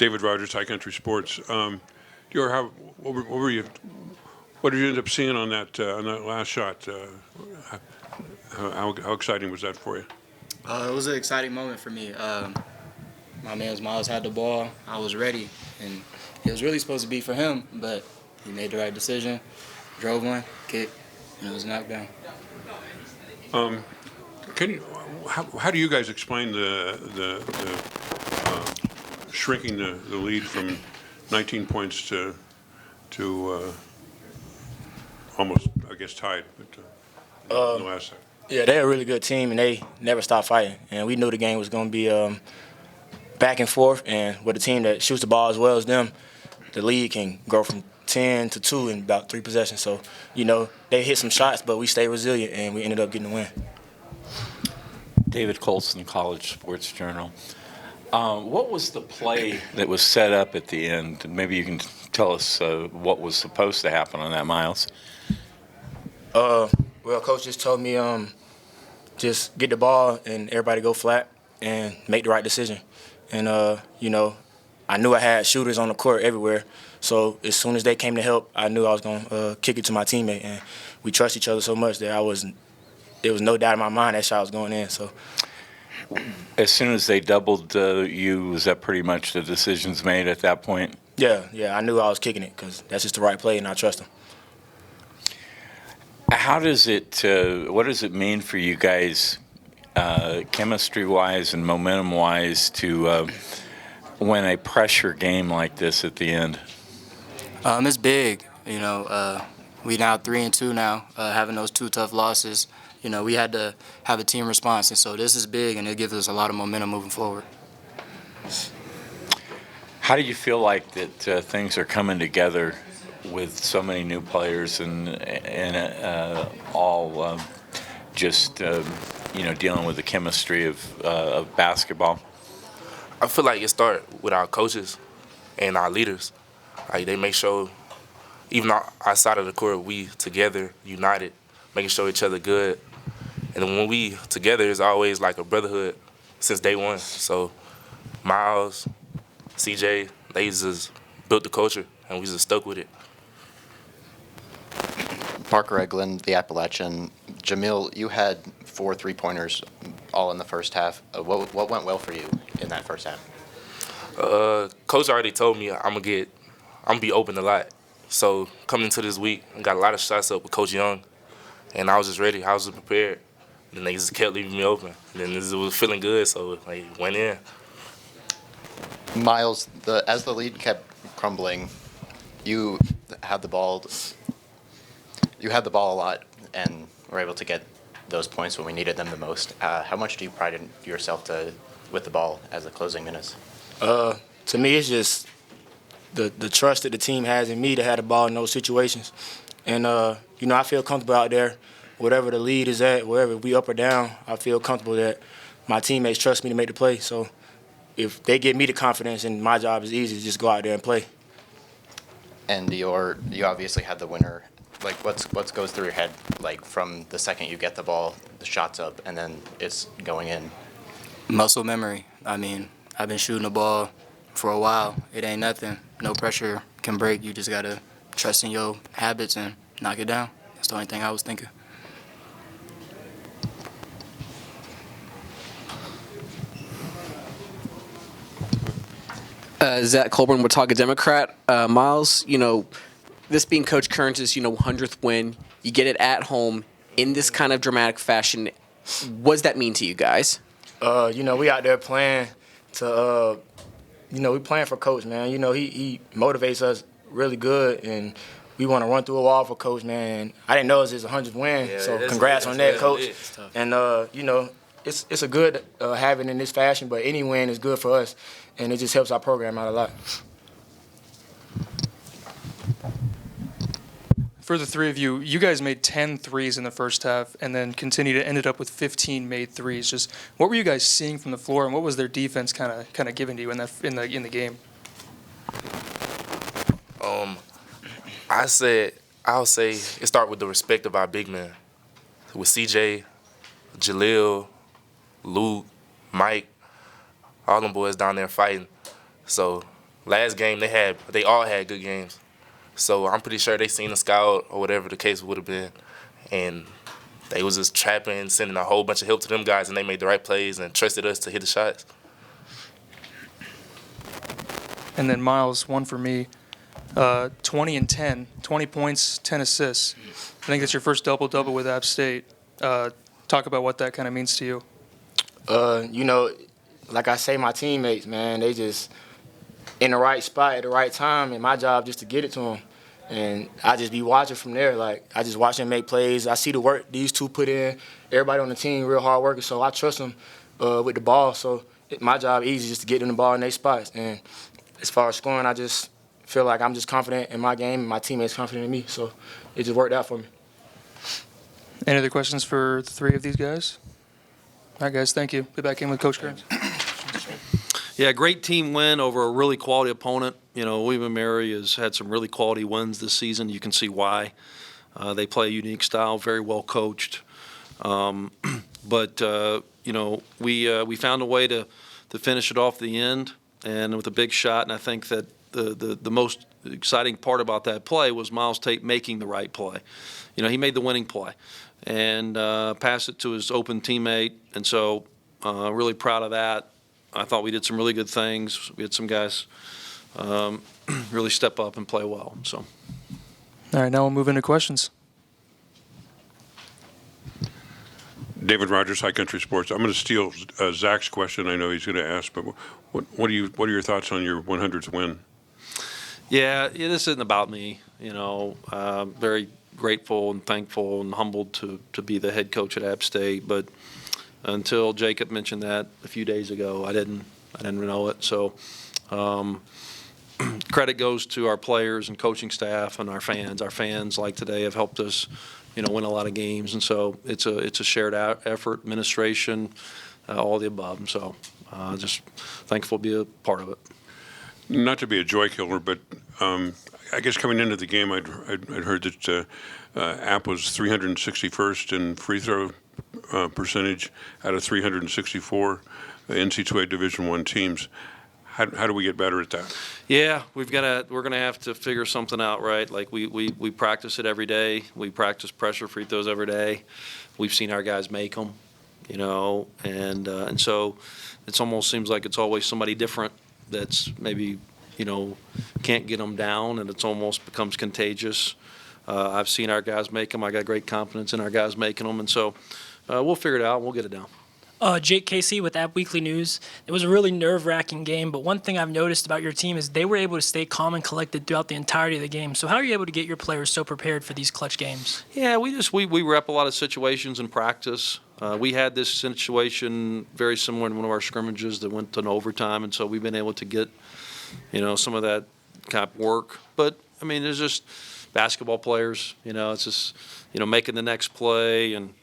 David Rogers, High Country Sports. Dior, what did you end up seeing on that last shot? How exciting was that for you? It was an exciting moment for me. My man Myles had the ball. I was ready, and it was really supposed to be for him, but he made the right decision, drove one, kicked, and it was knocked down. How do you guys explain the shrinking the lead from 19 points to almost, I guess, tied, but in the last set? Yeah, they're a really good team, and they never stop fighting. And we knew the game was going to be back and forth, and with a team that shoots the ball as well as them, the lead can grow from 10 to 2 in about 3 possessions. So, they hit some shots, but we stayed resilient, and we ended up getting the win. David Colson, College Sports Journal. What was the play that was set up at the end? Maybe you can tell us what was supposed to happen on that, Myles. Well, Coach just told me just get the ball and everybody go flat and make the right decision. And, I knew I had shooters on the court everywhere. So as soon as they came to help, I knew I was going to kick it to my teammate. And we trust each other so much that there was no doubt in my mind that shot was going in. So, as soon as they doubled you, was that pretty much the decisions made at that point? Yeah, I knew I was kicking it because that's just the right play, and I trust them. How does what does it mean for you guys, chemistry-wise and momentum-wise, to win a pressure game like this at the end? It's big. We now 3-2 now, having those 2 tough losses. We had to have a team response, and so this is big, and it gives us a lot of momentum moving forward. How do you feel like that things are coming together with so many new players and all just dealing with the chemistry of basketball? I feel like it started with our coaches and our leaders. Like, they make sure, even outside of the court, we together, united, making sure each other good. And when we together, it's always like a brotherhood since day one. So Myles, CJ, they just built the culture, and we just stuck with it. Parker Eglin, The Appalachian. Jamil, you had 4 3-pointers all in the first half. What went well for you in that first half? Coach already told me I'm gonna be open a lot. So coming into this week, I got a lot of shots up with Coach Young, and I was just ready. I was just prepared. And they just kept leaving me open. And then it was feeling good, so it went in. Myles, as the lead kept crumbling, you had the ball. You had the ball a lot, and were able to get those points when we needed them the most. How much do you pride in yourself with the ball as the closing minutes? To me, it's just the trust that the team has in me to have the ball in those situations. And, I feel comfortable out there. Whatever the lead is at, wherever we up or down, I feel comfortable that my teammates trust me to make the play. So if they give me the confidence, and my job is easy to just go out there and play. And you obviously had the winner. Like, what goes through your head, like, from the second you get the ball, the shot's up, and then it's going in? Muscle memory. I mean, I've been shooting the ball for a while. It ain't nothing. No pressure can break. You just got to trust in your habits and knock it down. That's the only thing I was thinking. Zach Colburn, Watauga Democrat. Myles, this being Coach Kerns' 100th win, you get it at home in this kind of dramatic fashion. What does that mean to you guys? We out there playing to, we playing for Coach, man. He motivates us really good, and we want to run through a wall for Coach, man. I didn't know it was his 100th win, so congrats on that, Coach. And, it's a good having in this fashion, but any win is good for us, and it just helps our program out a lot. For the 3 of you, you guys made 10 threes in the first half and then ended up with 15 made threes. Just what were you guys seeing from the floor, and what was their defense kind of giving to you in the game? I'll say it start with the respect of our big men. With CJ, Jalil, Luke, Mike, all them boys down there fighting. So last game they all had good games. So I'm pretty sure they seen the scout or whatever the case would have been, and they was just trapping, sending a whole bunch of help to them guys, and they made the right plays and trusted us to hit the shots. And then Myles, one for me, 20 and 10, 20 points, 10 assists. I think that's your first double-double with App State. Talk about what that kind of means to you. You know, like I say, my teammates, man, they just in the right spot at the right time, and my job just to get it to them. And I just be watching from there. Like, I just watch them make plays. I see the work these two put in. Everybody on the team real hard workers, so I trust them with the ball. So my job easy just to get them the ball in their spots. And as far as scoring, I just feel like I'm just confident in my game, and my teammates confident in me. So it just worked out for me. Any other questions for the three of these guys? All right, guys, thank you. Be back in with Coach Kerns. Yeah, great team win over a really quality opponent. You know, William & Mary has had some really quality wins this season. You can see why. They play a unique style, very well coached. But you know, we found a way to finish it off the end and with a big shot. And I think that the most exciting part about that play was Myles Tate making the right play. You know, he made the winning play and passed it to his open teammate. And so really proud of that. I thought we did some really good things. We had some guys really step up and play well. So, All right, now we'll move into questions. David Rogers, High Country Sports. I'm going to steal Zach's question. I know he's going to ask, but what are your thoughts on your 100th win? yeah, this isn't about me. You know, very grateful and thankful and humbled to be the head coach at App State. But until Jacob mentioned that a few days ago, I didn't know it. So credit goes to our players and coaching staff and our fans. Our fans, like today, have helped us, you know, win a lot of games. And so it's a shared effort, administration, all the above. And so just thankful to be a part of it. Not to be a joy killer, but I guess coming into the game, I'd heard that App was 361st in free throw percentage out of 364 NC2A Division I teams. How do we get better at that? Yeah, we're gonna have to figure something out, right? Like we practice it every day. We practice pressure free throws every day. We've seen our guys make them, you know, and so it almost seems like it's always somebody different that's maybe, you know, can't get them down, and it's almost becomes contagious. I've seen our guys make them. I got great confidence in our guys making them, and so we'll figure it out. We'll get it down. Jake Casey with App Weekly News. It was a really nerve-wracking game, but one thing I've noticed about your team is they were able to stay calm and collected throughout the entirety of the game. So how are you able to get your players so prepared for these clutch games? Yeah, we rep a lot of situations in practice. We had this situation very similar in one of our scrimmages that went to an overtime, and so we've been able to get, you know, some of that kind of work. But I mean, there's just basketball players. You know, it's just, you know, making the next play and.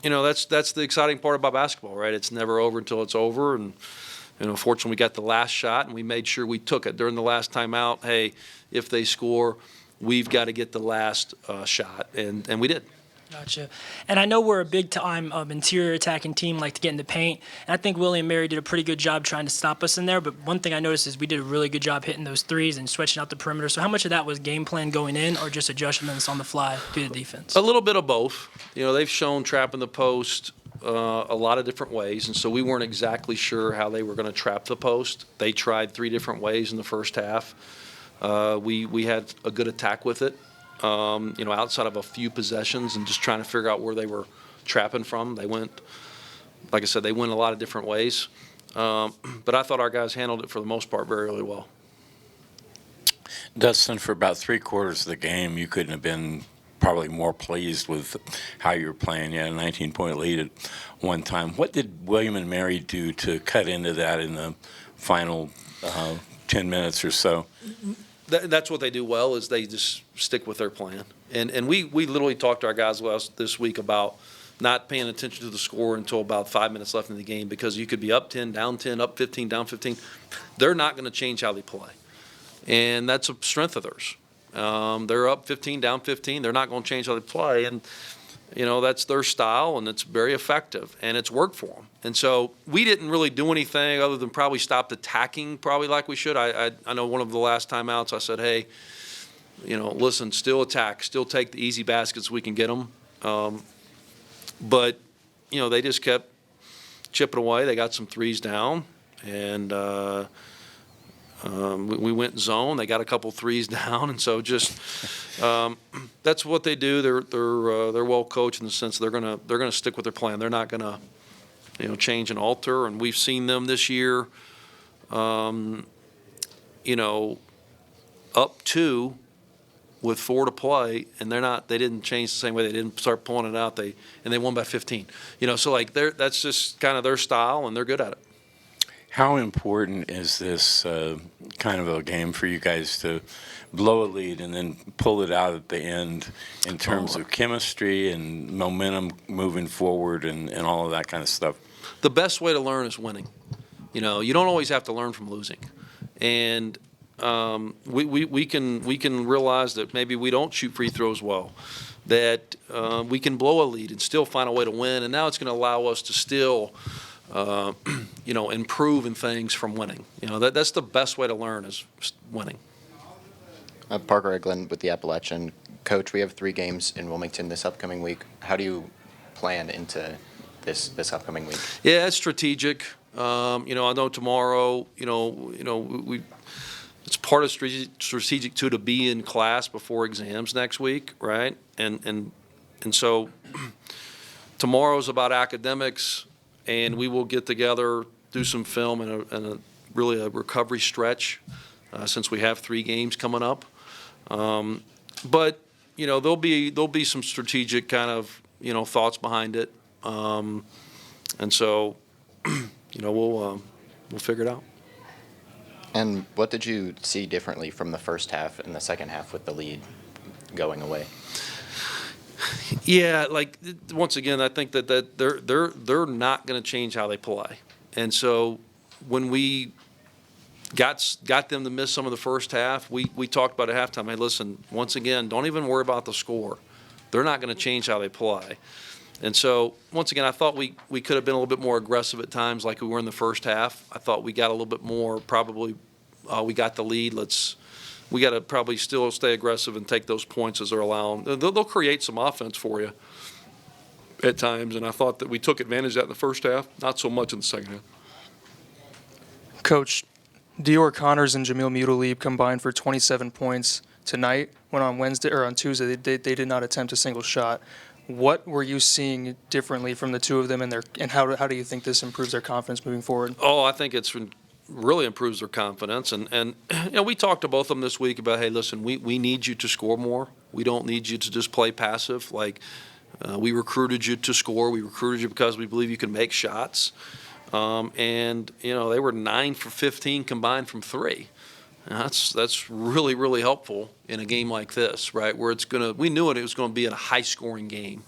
You know, that's the exciting part about basketball, right? It's never over until it's over, and you know, fortunately, we got the last shot, and we made sure we took it during the last timeout. Hey, if they score, we've got to get the last shot, and we did. Gotcha. And I know we're a big-time interior attacking team, like to get in the paint. And I think Willie and Mary did a pretty good job trying to stop us in there. But one thing I noticed is we did a really good job hitting those threes and switching out the perimeter. So how much of that was game plan going in or just adjustments on the fly due to defense? A little bit of both. You know, they've shown trapping the post a lot of different ways, and so we weren't exactly sure how they were going to trap the post. They tried 3 different ways in the first half. We had a good attack with it. You know, outside of a few possessions and just trying to figure out where they were trapping from. They went, like I said, they went a lot of different ways. But I thought our guys handled it for the most part very, really well. Dustin, for about 3/4 of the game, you couldn't have been probably more pleased with how you were playing. You had a 19-point lead at one time. What did William and Mary do to cut into that in the final 10 minutes or so? That's what they do well, is they just stick with their plan. And we literally talked to our guys this week about not paying attention to the score until about 5 minutes left in the game, because you could be up 10, down 10, up 15, down 15. They're not going to change how they play. And that's a strength of theirs. They're up 15, down 15. They're not going to change how they play. And that's their style, and it's very effective, and it's worked for them. And so we didn't really do anything other than probably stopped attacking probably like we should. I know one of the last timeouts I said, hey, listen, still attack, still take the easy baskets we can get them. But, they just kept chipping away. They got some threes down, and we went zone. They got a couple threes down, and so just that's what they do. They're well coached in the sense they're gonna stick with their plan. They're not gonna change and alter. And we've seen them this year, up 2 with 4 to play, and they didn't change the same way. They didn't start pulling it out. They won by 15. So like that's just kind of their style, and they're good at it. How important is this kind of a game for you guys to blow a lead and then pull it out at the end in terms of chemistry and momentum moving forward and all of that kind of stuff? The best way to learn is winning. You don't always have to learn from losing. And we can realize that maybe we don't shoot free throws well, that we can blow a lead and still find a way to win. And now it's going to allow us to still improve in things from winning. That's the best way to learn is winning. Parker Eglin with the Appalachian. Coach, we have 3 games in Wilmington this upcoming week. How do you plan into this upcoming week? Yeah, it's strategic. I know tomorrow, it's part of strategic too to be in class before exams next week, right? And so tomorrow's about academics, and we will get together, do some film and a really a recovery stretch since we have 3 games coming up. But there'll be some strategic kind of thoughts behind it, and so we'll figure it out. And what did you see differently from the first half and the second half with the lead going away? Yeah, like once again, I think that they're not going to change how they play, and so when we got them to miss some of the first half, we talked about at halftime. Hey, listen, once again, don't even worry about the score. They're not going to change how they play, and so once again, I thought we could have been a little bit more aggressive at times, like we were in the first half. I thought we got a little bit more. Probably we got the lead. We got to probably still stay aggressive and take those points as they're allowing. They'll create some offense for you at times, and I thought that we took advantage of that in the first half, not so much in the second half. Coach, Dior Connors and Jamil Muttilib combined for 27 points tonight, when on Tuesday they did not attempt a single shot. What were you seeing differently from the two of them, and how do you think this improves their confidence moving forward? Oh, I think it's really improves their confidence. And we talked to both of them this week about, hey, listen, we need you to score more. We don't need you to just play passive. Like, we recruited you to score. We recruited you because we believe you can make shots. And they were 9 for 15 combined from 3. And that's really, really helpful in a game like this, right? Where we knew it was going to be a high-scoring game.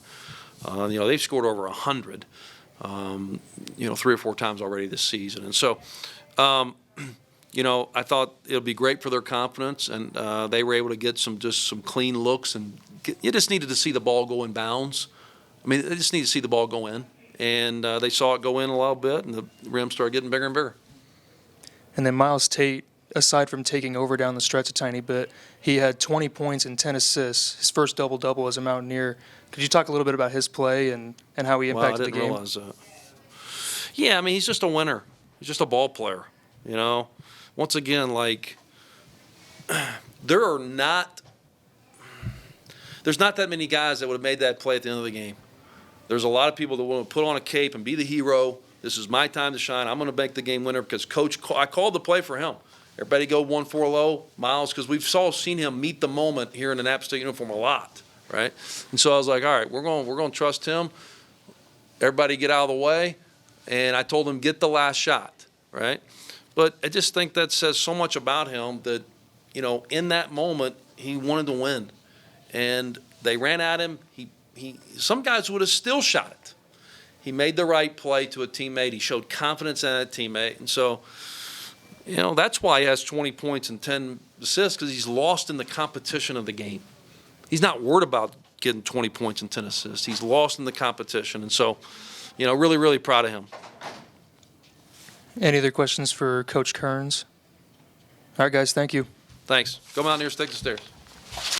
They've scored over 100, 3 or 4 times already this season. And so, I thought it'll be great for their confidence, and they were able to get some clean looks, and you just needed to see the ball go in bounds. I mean, they just need to see the ball go in, and they saw it go in a little bit, and the rim started getting bigger and bigger. And then Myles Tate, aside from taking over down the stretch a tiny bit, he had 20 points and 10 assists, his first double-double as a Mountaineer. Could you talk a little bit about his play and how he impacted the game? I didn't realize that. Yeah, I mean, he's just a winner. He's just a ball player, Once again, there's not that many guys that would have made that play at the end of the game. There's a lot of people that want to put on a cape and be the hero. This is my time to shine. I'm going to make the game winner because I called the play for him. Everybody go 1-4 low, Myles, because we've seen him meet the moment here in an App State uniform a lot, right? And so I was like, all right, we're going to trust him. Everybody get out of the way. And I told him, get the last shot, right? But I just think that says so much about him that, in that moment, he wanted to win. And they ran at him. Some guys would have still shot it. He made the right play to a teammate. He showed confidence in that teammate. And so, that's why he has 20 points and 10 assists, because he's lost in the competition of the game. He's not worried about getting 20 points and 10 assists. He's lost in the competition, and so, really, really proud of him. Any other questions for Coach Kerns? All right, guys, thank you. Thanks. Come out here, take the stairs.